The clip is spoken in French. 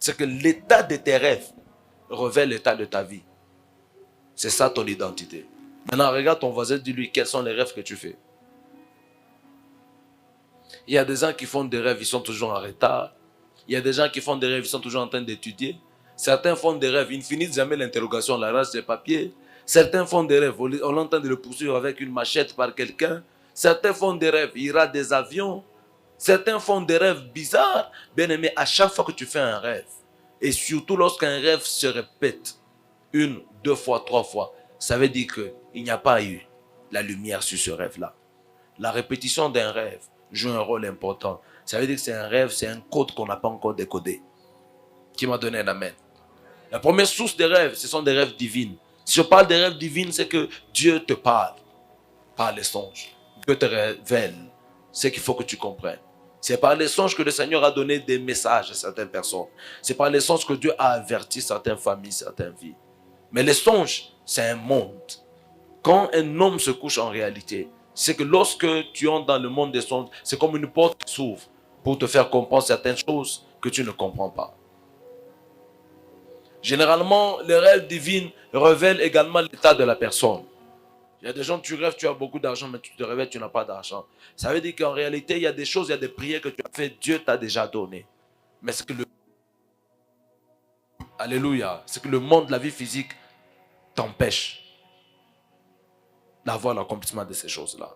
C'est que l'état de tes rêves révèle l'état de ta vie. C'est ça ton identité. Maintenant, regarde ton voisin, dis-lui quels sont les rêves que tu fais. Il y a des gens qui font des rêves, ils sont toujours en retard. Il y a des gens qui font des rêves, ils sont toujours en train d'étudier. Certains font des rêves, ils ne finissent jamais l'interrogation, la rage des papiers. Certains font des rêves, on entend de le poursuivre avec une machette par quelqu'un. Certains font des rêves, ils ratent des avions. Certains font des rêves bizarres. Bien aimé, à chaque fois que tu fais un rêve, et surtout lorsqu'un rêve se répète, 1, 2 fois, 3 fois, ça veut dire qu'il n'y a pas eu la lumière sur ce rêve-là. La répétition d'un rêve joue un rôle important. Ça veut dire que c'est un rêve, c'est un code qu'on n'a pas encore décodé. Qui m'a donné un amen. La première source des rêves, ce sont des rêves divines. Si je parle des rêves divines, c'est que Dieu te parle par les songes. Dieu te révèle ce qu'il faut que tu comprennes. C'est par les songes que le Seigneur a donné des messages à certaines personnes. C'est par les songes que Dieu a averti certaines familles, certaines vies. Mais les songes, c'est un monde. Quand un homme se couche en réalité, c'est que lorsque tu entres dans le monde des songes, c'est comme une porte qui s'ouvre pour te faire comprendre certaines choses que tu ne comprends pas. Généralement, les rêves divins révèlent également l'état de la personne. Il y a des gens, tu rêves, tu as beaucoup d'argent, mais tu te réveilles, tu n'as pas d'argent. Ça veut dire qu'en réalité, il y a des choses, il y a des prières que tu as fait, Dieu t'a déjà donné. Mais c'est que Alléluia, c'est que le monde de la vie physique t'empêche d'avoir l'accomplissement de ces choses-là.